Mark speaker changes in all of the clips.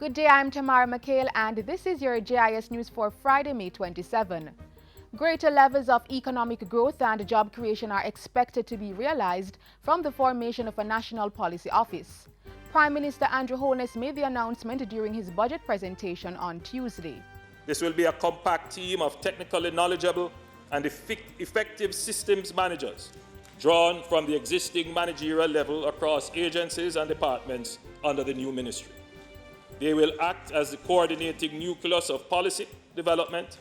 Speaker 1: Good day, I'm Tamara McHale and this is your JIS News for Friday, May 27. Greater levels of economic growth and job creation are expected to be realized from the formation of a national policy office. Prime Minister Andrew Holness made the announcement during his budget presentation on Tuesday.
Speaker 2: This will be a compact team of technically knowledgeable and effective systems managers drawn from the existing managerial level across agencies and departments under the new ministry. They will act as the coordinating nucleus of policy development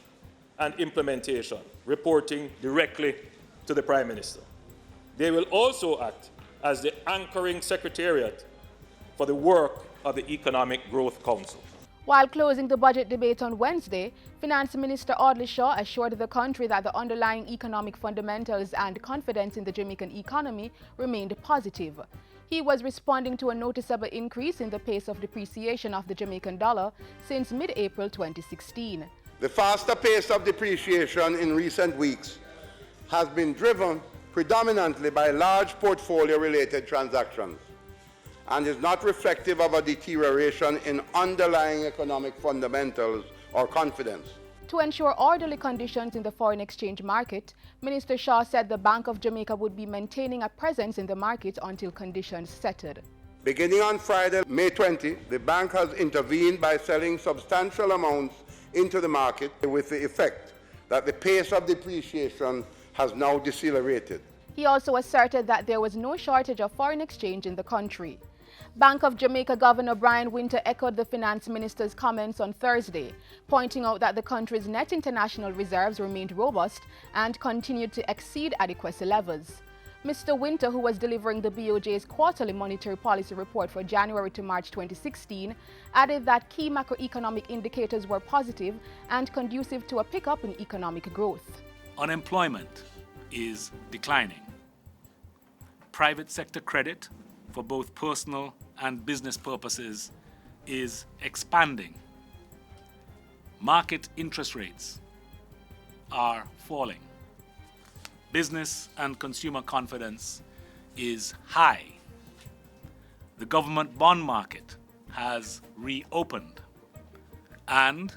Speaker 2: and implementation, reporting directly to the Prime Minister. They will also act as the anchoring secretariat for the work of the Economic Growth Council.
Speaker 1: While closing the budget debate on Wednesday, Finance Minister Audley Shaw assured the country that the underlying economic fundamentals and confidence in the Jamaican economy remained positive. He was responding to a noticeable increase in the pace of depreciation of the Jamaican dollar since mid-April 2016.
Speaker 3: The faster pace of depreciation in recent weeks has been driven predominantly by large portfolio-related transactions and is not reflective of a deterioration in underlying economic fundamentals or confidence.
Speaker 1: To ensure orderly conditions in the foreign exchange market, Minister Shaw said the Bank of Jamaica would be maintaining a presence in the market until conditions settled.
Speaker 3: Beginning on Friday, May 20, the bank has intervened by selling substantial amounts into the market with the effect that the pace of depreciation has now decelerated.
Speaker 1: He also asserted that there was no shortage of foreign exchange in the country. Bank of Jamaica Governor Brian Winter echoed the Finance Minister's comments on Thursday, pointing out that the country's net international reserves remained robust and continued to exceed adequacy levels. Mr. Winter, who was delivering the BOJ's quarterly monetary policy report for January to March 2016, added that key macroeconomic indicators were positive and conducive to a pickup in economic growth.
Speaker 4: Unemployment is declining. Private sector credit for both personal and business purposes is expanding. Market interest rates are falling. Business and consumer confidence is high. The government bond market has reopened, and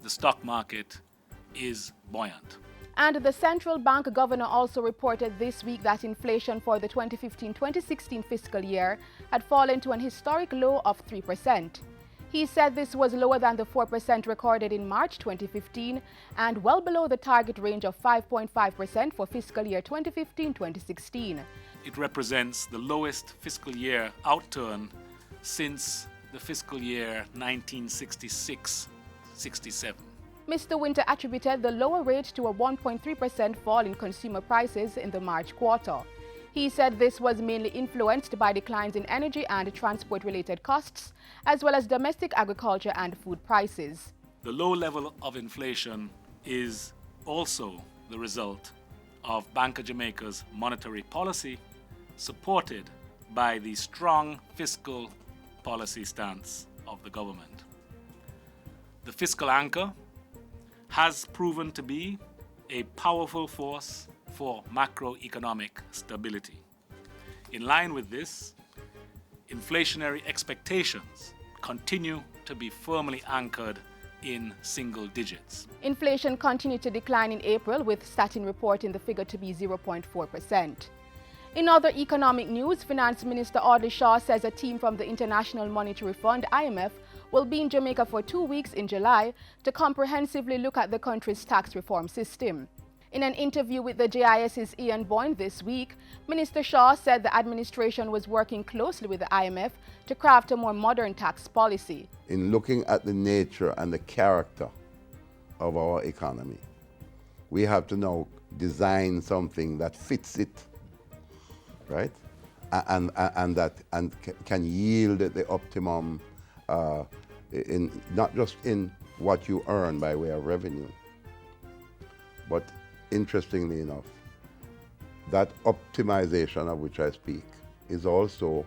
Speaker 4: the stock market is buoyant.
Speaker 1: And the central bank governor also reported this week that inflation for the 2015-2016 fiscal year had fallen to an historic low of 3%. He said this was lower than the 4% recorded in March 2015 and well below the target range of 5.5% for fiscal year 2015-2016.
Speaker 4: It represents the lowest fiscal year outturn since the fiscal year 1966-67.
Speaker 1: Mr. Winter attributed the lower rate to a 1.3% fall in consumer prices in the March quarter. He said this was mainly influenced by declines in energy and transport-related costs, as well as domestic agriculture and food prices.
Speaker 4: The low level of inflation is also the result of Bank of Jamaica's monetary policy, supported by the strong fiscal policy stance of the government. The fiscal anchor has proven to be a powerful force for macroeconomic stability. In line with this, inflationary expectations continue to be firmly anchored in single digits.
Speaker 1: Inflation continued to decline in April, with Statin reporting the figure to be 0.4%. In other economic news, Finance Minister Audley Shaw says a team from the International Monetary Fund, IMF, will be in Jamaica for 2 weeks in July to comprehensively look at the country's tax reform system. In an interview with the JIS's Ian Boyne this week, Minister Shaw said the administration was working closely with the IMF to craft a more modern tax policy.
Speaker 3: In looking at the nature and the character of our economy, we have to now design something that fits it, right? And can yield the optimum in not just in what you earn by way of revenue, but interestingly enough, that optimization of which I speak is also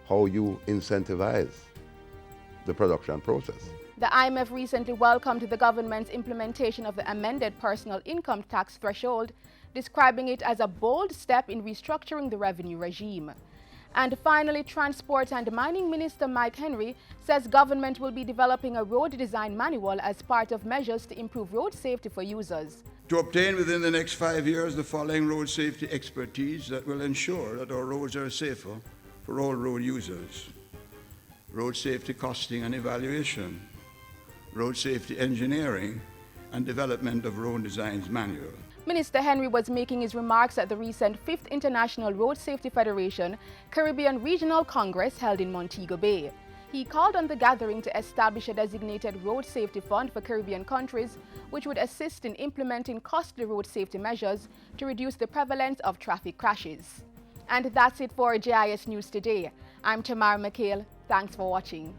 Speaker 3: how you incentivize the production process.
Speaker 1: The IMF recently welcomed the government's implementation of the amended personal income tax threshold, describing it as a bold step in restructuring the revenue regime. And finally, Transport and Mining Minister Mike Henry says government will be developing a road design manual as part of measures to improve road safety for users.
Speaker 5: To obtain within the next 5 years the following road safety expertise that will ensure that our roads are safer for all road users: road safety costing and evaluation, road safety engineering, and development of road designs manual.
Speaker 1: Minister Henry was making his remarks at the recent 5th International Road Safety Federation Caribbean Regional Congress held in Montego Bay. He called on the gathering to establish a designated road safety fund for Caribbean countries, which would assist in implementing costly road safety measures to reduce the prevalence of traffic crashes. And that's it for JIS News Today. I'm Tamara McHale. Thanks for watching.